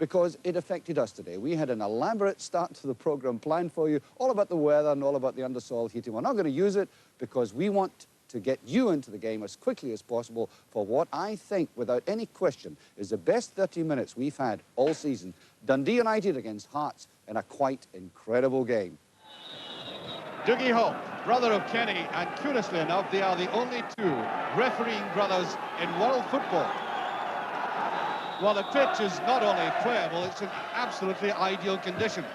because it affected us today. We had an elaborate start to the program planned for you, all about the weather and all about the undersoil heating. We're not going to use it because we want to get you into the game as quickly as possible for what I think, without any question, is the best 30 minutes we've had all season. Dundee United against Hearts in a quite incredible game. Dougie Hope, brother of Kenny, and curiously enough, they are the only two refereeing brothers in world football. Well, the pitch is not only playable, it's in absolutely ideal condition.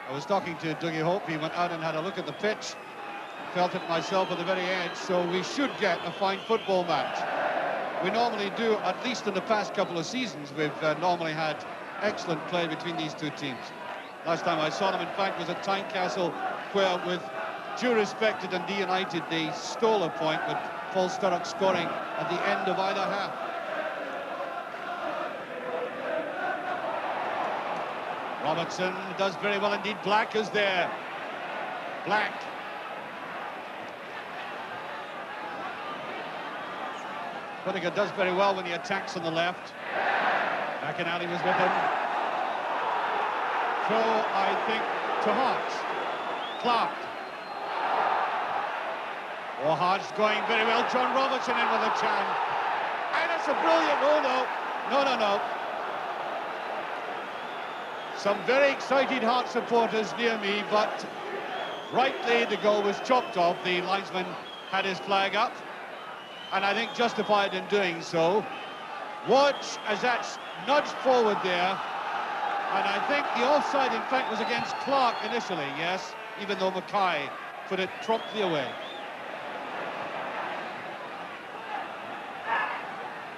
I was talking to Dougie Hope, he went out and had a look at the pitch. Felt it myself at the very edge, so we should get a fine football match. We normally do, at least in the past couple of seasons, we've normally had excellent play between these two teams. Last time I saw them, in fact, was at Tynecastle, where, with due respect to Dundee United, they stole a point with Paul Sturrock scoring at the end of either half. Robertson does very well indeed. Black is there. Black. Whittaker does very well when he attacks on the left. McInally was with him. Throw, I think, to Hearts. Clark. Oh, Hearts going very well. John Robertson in with a chance. And it's a brilliant... Oh, no. Some very excited Hearts supporters near me, but rightly the goal was chopped off. The linesman had his flag up, and I think justified in doing so. Watch as that's nudged forward there, and I think the offside, in fact, was against Clark initially, yes, even though Mackay put it promptly away.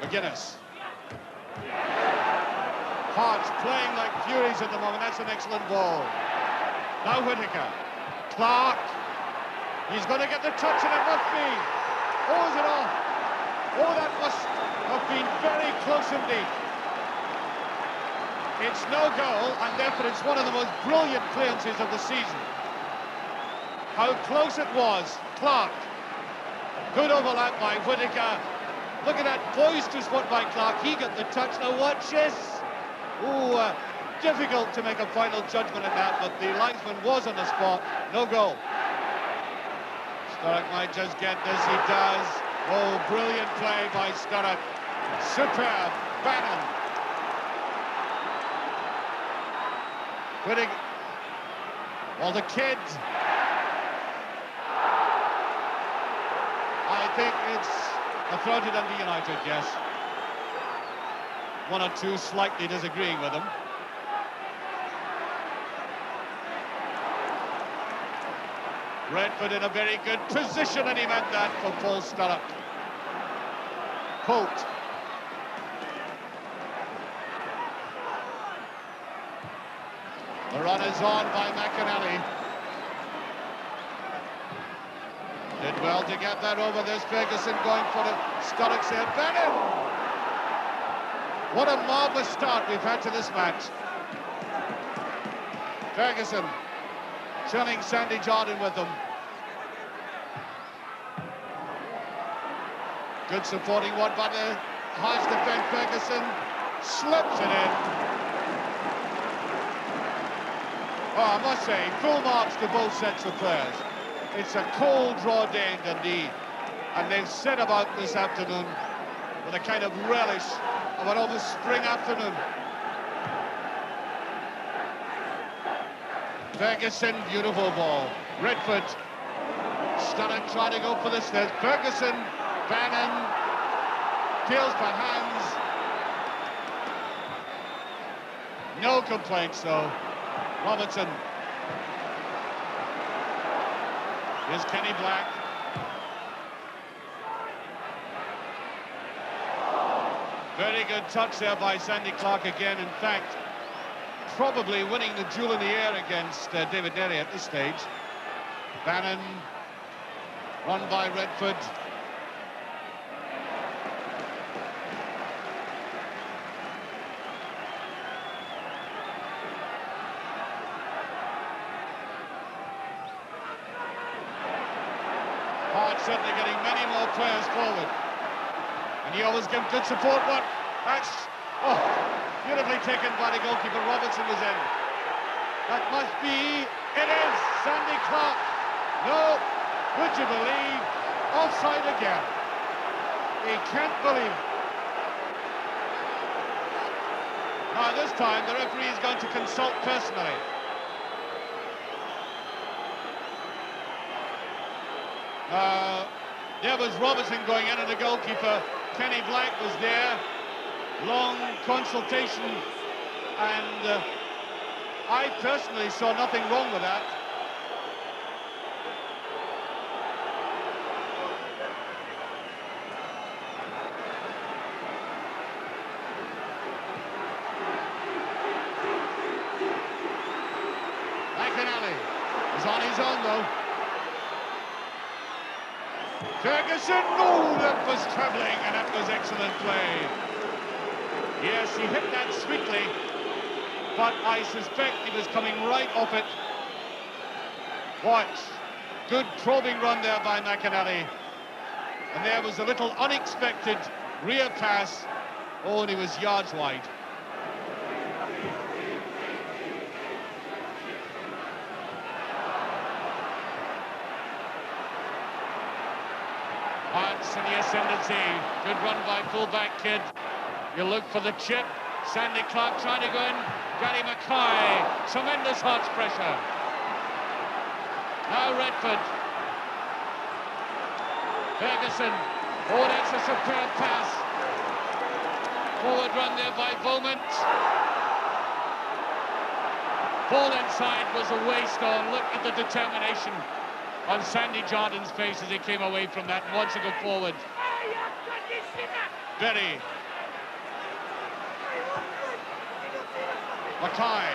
McGuinness. Hearts playing like furies at the moment. That's an excellent ball. Now Whittaker. Clark. He's going to get the touch, and it must be. Oh, is it off? Oh, that must have been very close indeed. It's no goal, and therefore it's one of the most brilliant clearances of the season. How close it was. Clark. Good overlap by Whittaker. Look at that boisterous foot by Clark. He got the touch. Now watch this. Ooh, difficult to make a final judgment in that, but the linesman was on the spot. No goal. Sturrock might just get this. He does. Oh, brilliant play by Sturrock. Superb. Bannon. Whittaker. Well, the kid. I think it's a throw to Dundee United, yes. One or two slightly disagreeing with him. Redford in a very good position, and he meant that for Paul Sturrock. Holt. The run is on by McInally. Did well to get that over. There's Ferguson going for it. Sturrock's there. Bannon! What a marvellous start we've had to this match. Ferguson chilling Sandy Jordan with them. Good supporting one by the Hearts defence. Ferguson slips it in. Oh, I must say, full marks to both sets of players. It's a cold draw day in Dundee, and they've set about this afternoon with a kind of relish of an almost spring afternoon. Ferguson, beautiful ball. Redford. Sturrock trying to go for this. There's Ferguson. Bannon. Peels for hands. No complaints, though. Robertson. Here's Kenny Black. Very good touch there by Sandy Clark again. In fact, probably winning the duel in the air against David Derry at this stage. Bannon, run by Redford. Hart certainly getting many more players forward. And he always gives good support, but that's... Oh, Beautifully taken by the goalkeeper. Robertson was in. That must be... It is! Sandy Clark. No, would you believe? Offside again. He can't believe it. Now this time the referee is going to consult personally. There was Robertson going in and the goalkeeper, Kenny Black, was there. Long consultation, and I personally saw nothing wrong with that. McInally is on his own though. Ferguson, no, that was travelling, and that was excellent play. Yes, he hit that sweetly, but I suspect he was coming right off it. Watch, good probing run there by McInally. And there was a little unexpected rear pass. Oh, and he was yards wide. Hearts in the ascendancy. Good run by full-back Kidd. You look for the chip. Sandy Clark trying to go in. Gary Mackay. Tremendous Hearts pressure. Now Redford. Ferguson. Oh, that's a superb pass. Forward run there by Beaumont. Ball inside was a waste on. Look at the determination on Sandy Jordan's face as he came away from that and wants to go forward. Berry. Mackay.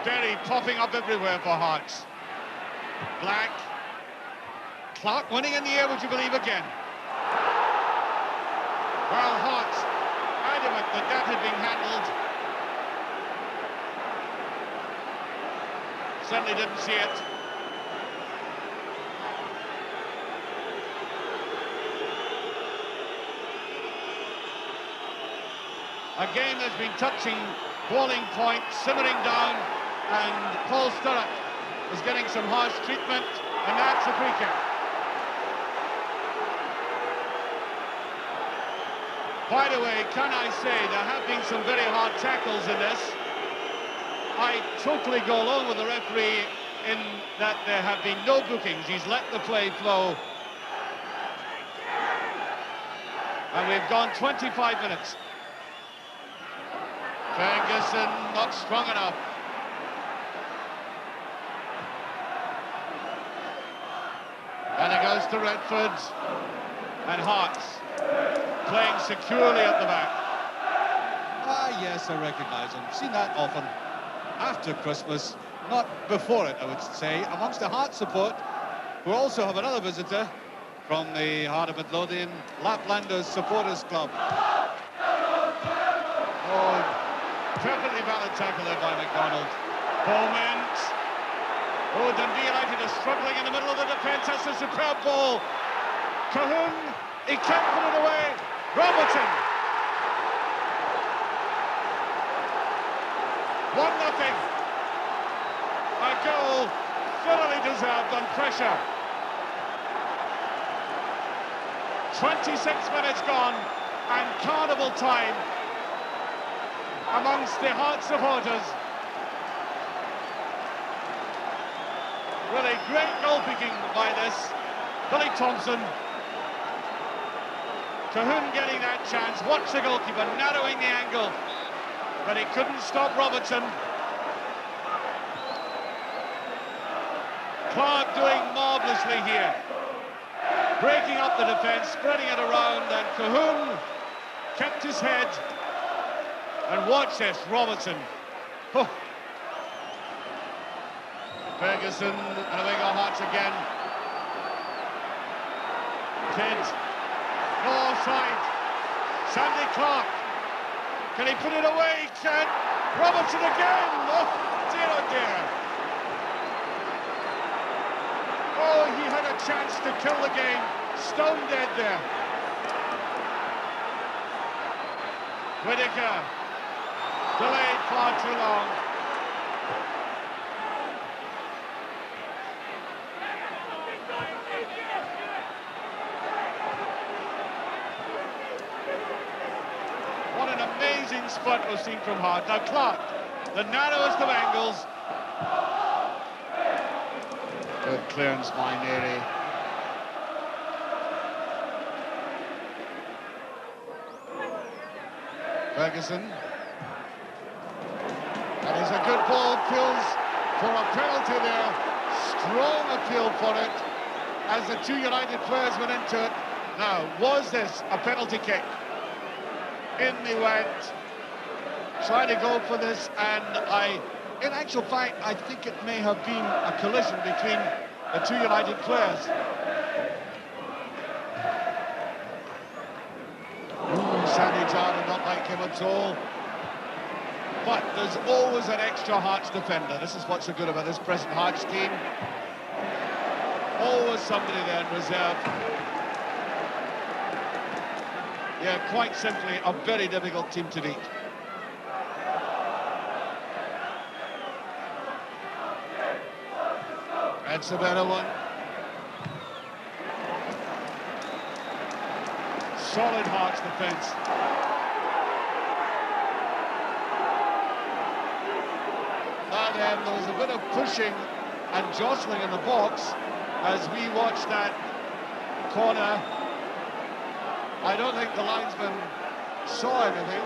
Berry popping up everywhere for Hearts. Black. Clark winning in the air, would you believe, again? Well, Hearts adamant that that had been handled. Certainly didn't see it. A game that's been touching boiling point, simmering down, and Paul Sturrock is getting some harsh treatment, and that's a free kick. By the way, can I say there have been some very hard tackles in this. I totally go along with the referee in that there have been no bookings. He's let the play flow. And we've gone 25 minutes. Ferguson not strong enough. And it goes to Redford. And Hearts playing securely at the back. Ah, yes, I recognise him. Seen that often. After Christmas, not before it, I would say, amongst the Hearts support, who also have another visitor from the heart of Midlothian, Laplanders Supporters Club. Oh, perfectly valid tackle there by McDonald. Beaumont. Oh, Dundee United is struggling in the middle of the defence. That's a superb ball. Cahoon, he can't put it away. Robertson. 1-0. A goal thoroughly deserved on pressure. 26 minutes gone, and carnival time amongst the Hearts supporters. Really great goal picking by this. Billy Thompson. Cahoon getting that chance. Watch the goalkeeper narrowing the angle, but he couldn't stop Robertson. Clark doing marvellously here. Breaking up the defence, spreading it around, and Cahoon kept his head. And watch this, Robertson. Oh. Ferguson, and away go Hearts again. Kidd. No offside. Sandy Clark. Can he put it away? He can. Robertson again. Oh, dear, oh dear. Oh, he had a chance to kill the game stone dead there. Whittaker, delayed far too long. What an amazing spot we've seen from Hart. Now Clark, the narrowest of angles. Good clearance by Neary. Ferguson. That is a good ball, appeals for a penalty there. Strong appeal for it as the two United players went into it. Now, was this a penalty kick? In they went, trying to go for this, and in actual fact, I think it may have been a collision between the two United players. Sandy Jar did not like him at all. But there's always an extra Hearts defender. This is what's so good about this present Hearts team. Always somebody there in reserve. Yeah, quite simply a very difficult team to beat. That's a better one. Solid Hearts defence. And then there was a bit of pushing and jostling in the box as we watched that corner. I don't think the linesman saw anything.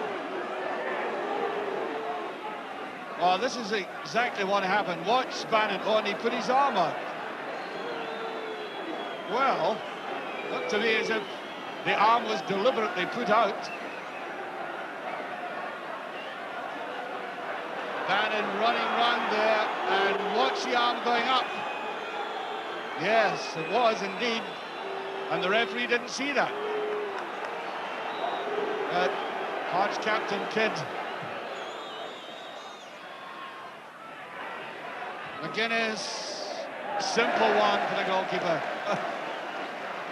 Well, this is exactly what happened. Watch Bannon. Oh, and he put his arm out. Well, looked to me as if the arm was deliberately put out. Bannon running round there, and watch the arm going up. Yes, it was indeed. And the referee didn't see that. Hearts captain Kidd. McGuinness, simple one for the goalkeeper.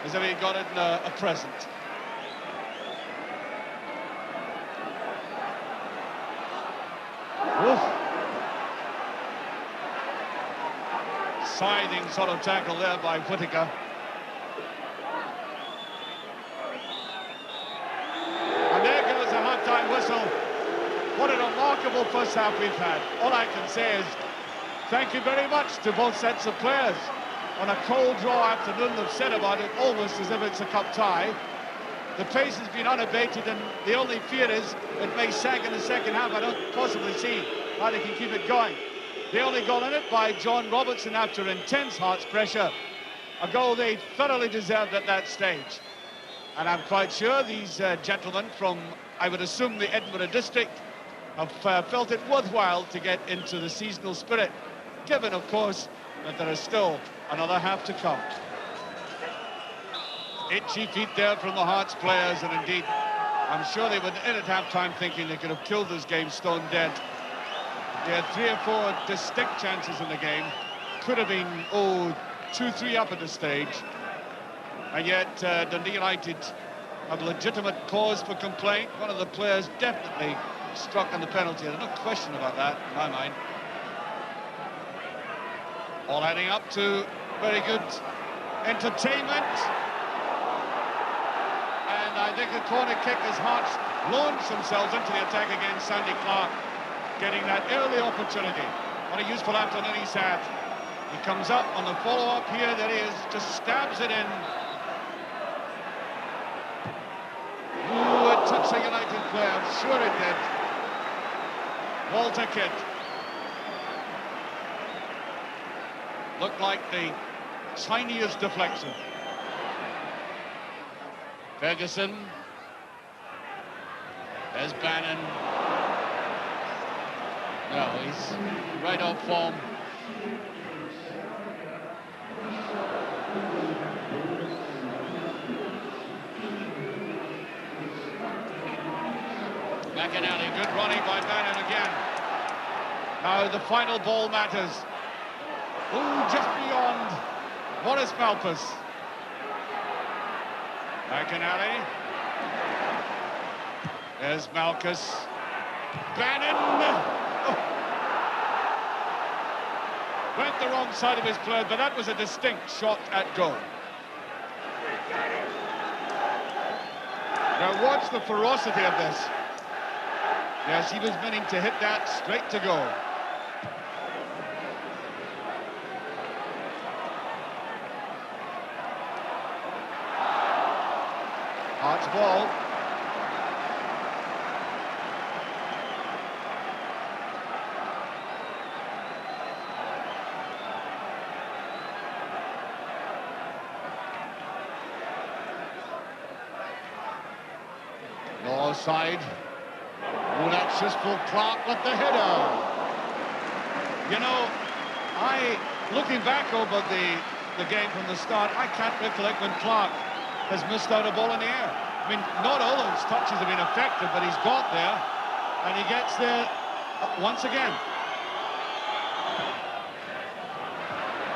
As if he got it in a present. Oof. Siding sort of tackle there by Whittaker. And there goes the half-time whistle. What a remarkable first half we've had. All I can say is thank you very much to both sets of players. On a cold draw afternoon, they've said about it almost as if it's a cup tie. The pace has been unabated, and the only fear is it may sag in the second half. I don't possibly see how they can keep it going. The only goal in it by John Robertson after intense Hearts pressure. A goal they thoroughly deserved at that stage. And I'm quite sure these gentlemen from, I would assume, the Edinburgh district have felt it worthwhile to get into the seasonal spirit, given, of course, that there is still another half to come. Itchy feet there from the Hearts players, and indeed, I'm sure they were in at half-time thinking they could have killed this game stone dead. They had 3 or 4 distinct chances in the game. Could have been, 2-3 up at this stage. And yet, Dundee United have legitimate cause for complaint. One of the players definitely struck on the penalty. There's no question about that, in my mind. All adding up to very good entertainment. And I think a corner kick as Hearts launched themselves into the attack against Sandy Clark, getting that early opportunity. What a useful afternoon he's had. He comes up on the follow-up here, there he is, just stabs it in. Ooh, it touched a United player, I'm sure it did. Walter Kidd. Looked like the tiniest deflection. Ferguson. There's Bannon. No, he's right off form. McInally, good running by Bannon again. Now the final ball matters. Ooh, just beyond Maurice Malpas. McInally. There's Malchus. Bannon! Oh. Went the wrong side of his player, but that was a distinct shot at goal. Now watch the ferocity of this. Yes, he was meaning to hit that straight to goal. Hart's ball. No offside. Oh, that's just for Clark with the header. You know, looking back over the game from the start, I can't recollect when Clark has missed out a ball in the air. I mean, not all those touches have been effective, but he's got there, and he gets there once again.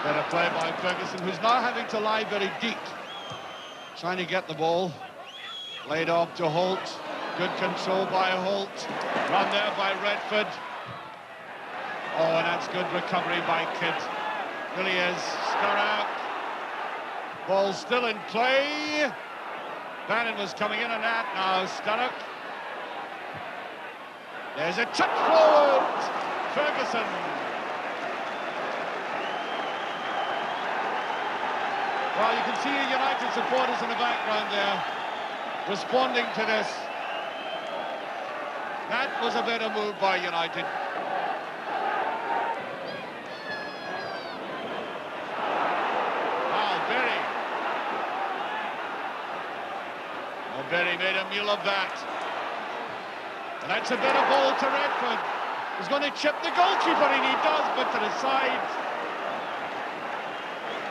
Better play by Ferguson, who's now having to lie very deep, trying to get the ball. Laid off to Holt. Good control by Holt. Run there by Redford. Oh, and that's good recovery by Kidd. Really is. Sturrock. Ball still in play. Bannon was coming in on that. Now Sturrock. There's a touch forward. Ferguson. Well, you can see United supporters in the background there responding to this. That was a better move by United. Berry made a meal of that. And that's a better ball to Redford. He's going to chip the goalkeeper, and he does, but to the side.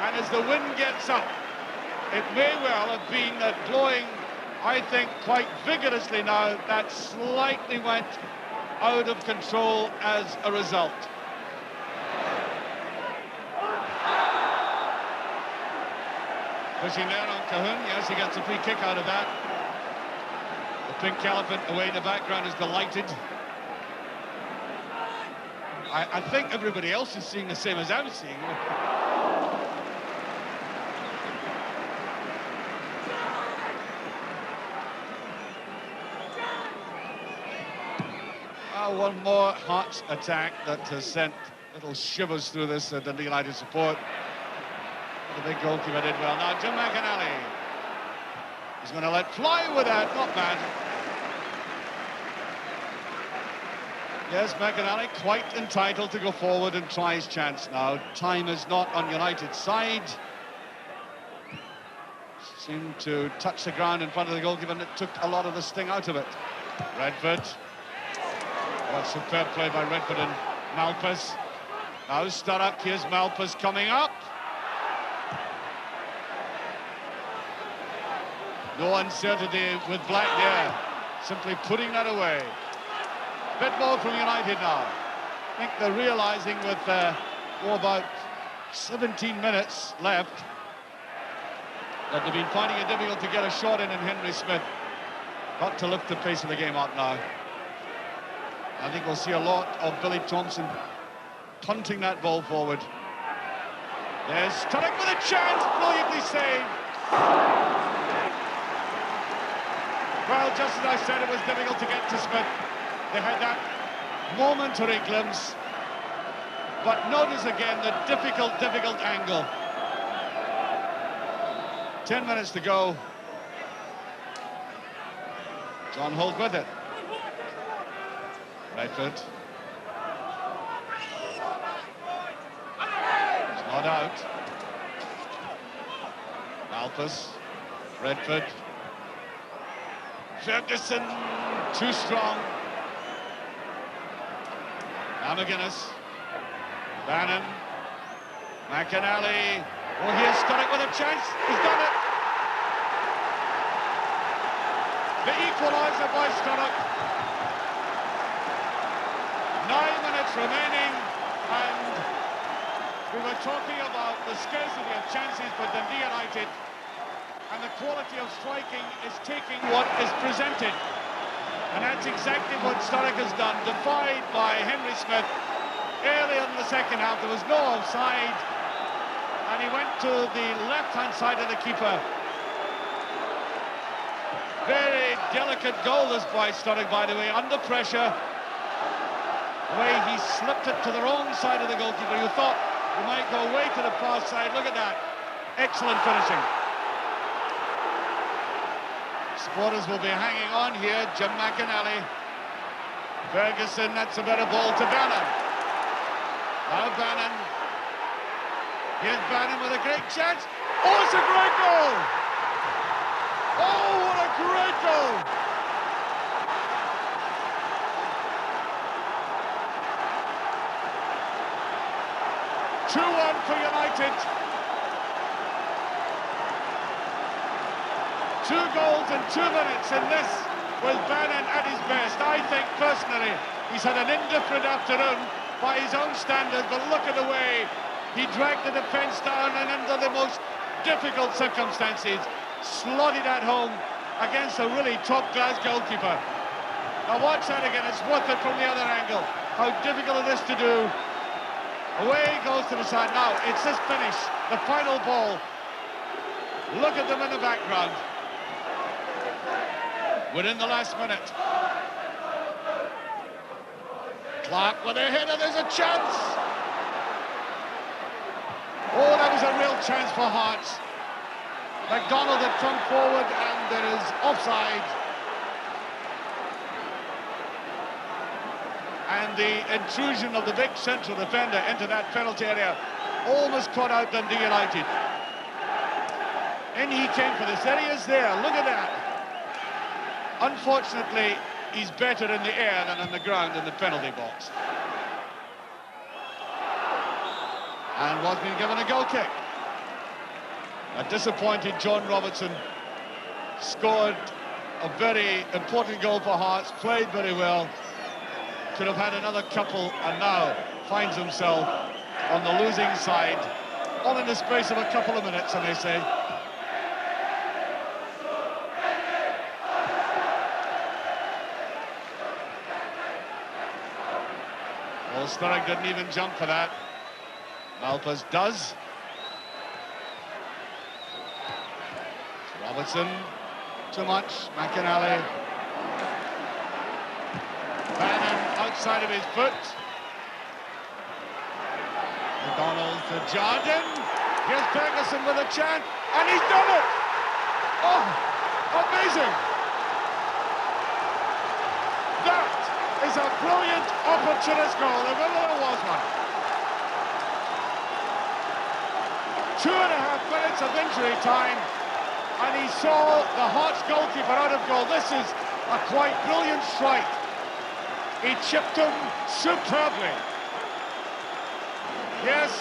And as the wind gets up, it may well have been that blowing, I think, quite vigorously now, that slightly went out of control as a result. Pushing there on Cahoon. Yes, he gets a free kick out of that. The pink elephant away in the background is delighted. I think everybody else is seeing the same as I'm seeing. One more Hearts attack that has sent little shivers through this Dundee United support. The big goalkeeper did well. Now Jim McInally. He's going to let fly with that. Not bad. Yes, McInally quite entitled to go forward and try his chance now. Time is not on United's side. Seemed to touch the ground in front of the goalkeeper, and it took a lot of the sting out of it. Redford. Well, superb play by Redford and Malpas. Now Sturrock. Here's Malpas coming up. No uncertainty with Black there. Simply putting that away. Bit more from United now. I think they're realising with about 17 minutes left that they've been finding it difficult to get a shot in Henry Smith. Got to lift the pace of the game up now. I think we'll see a lot of Billy Thompson punting that ball forward. There's Sturrock with a chance, brilliantly saved. Well, just as I said, it was difficult to get to Smith. They had that momentary glimpse. But notice again the difficult angle. 10 minutes to go. John Holt with it. Redford. It's not out. Malpas. Redford. Ferguson. Too strong. Now McGuinness. Bannon. McInally. Oh, here's Sturrock with a chance. He's done it. The equaliser by Sturrock. 9 minutes remaining, and we were talking about the scarcity of chances for Dundee United. And the quality of striking is taking what is presented. And that's exactly what Sturrock has done, defied by Henry Smith. Earlier in the second half, there was no offside, and he went to the left-hand side of the keeper. Very delicate goal, this by Sturrock, by the way, under pressure. The way he slipped it to the wrong side of the goalkeeper. You thought he might go away to the far side. Look at that. Excellent finishing. Supporters will be hanging on here. Jim McInally. Ferguson, that's a better ball to Bannon. Now Bannon. Here's Bannon with a great chance. Oh, it's a great goal! Oh, what a great goal! 2-1 for United. 2 goals in 2 minutes, and this was Bannon at his best. I think, personally, he's had an indifferent afternoon by his own standards, but look at the way he dragged the defence down and under the most difficult circumstances, slotted at home against a really top-class goalkeeper. Now watch that again, it's worth it from the other angle. How difficult it is to do. Away he goes to the side. Now, it's this finish, the final ball. Look at them in the background. Within the last minute. Clark with a header, there's a chance! Oh, that was a real chance for Hearts. McDonald had come forward and there is offside. And the intrusion of the big central defender into that penalty area almost caught out Dundee United. In he came for this. There he is there, look at that. Unfortunately, he's better in the air than on the ground in the penalty box. And was being given a goal kick. A disappointed John Robertson scored a very important goal for Hearts, played very well. Could have had another couple and now finds himself on the losing side, all in the space of a couple of minutes, I may say. Well, Sturrock didn't even jump for that. Malpas does. Robertson, too much. McInally. Bannon outside of his foot. McDonald to Jardine. Here's Ferguson with a chance, and he's done it! Oh, amazing! That is a brilliant opportunist goal, if ever there was one. 2.5 minutes of injury time, and he saw the Hearts goalkeeper out of goal. This is a quite brilliant strike. He chipped him superbly. Yes,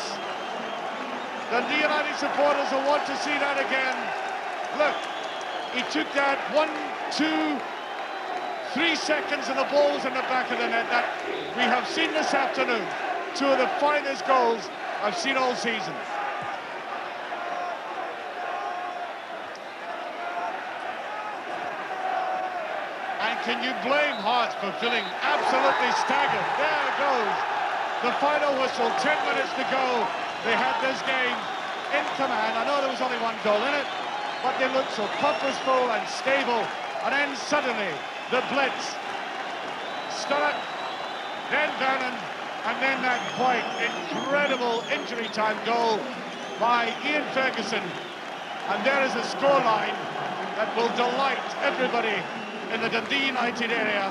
the United supporters will want to see that again. Look, he took that 1, 2, 3 seconds and the ball's in the back of the net. That we have seen this afternoon. 2 of the finest goals I've seen all season. And can you blame Hearts for feeling absolutely staggered? There it goes. The final whistle, 10 minutes to go. They had this game in command. I know there was only 1 goal in it, but they looked so purposeful and stable. And then suddenly, the blitz. Sturrock, then Bannon, and then that quite incredible injury time goal by Ian Ferguson. And there is a scoreline that will delight everybody in the Dundee United area.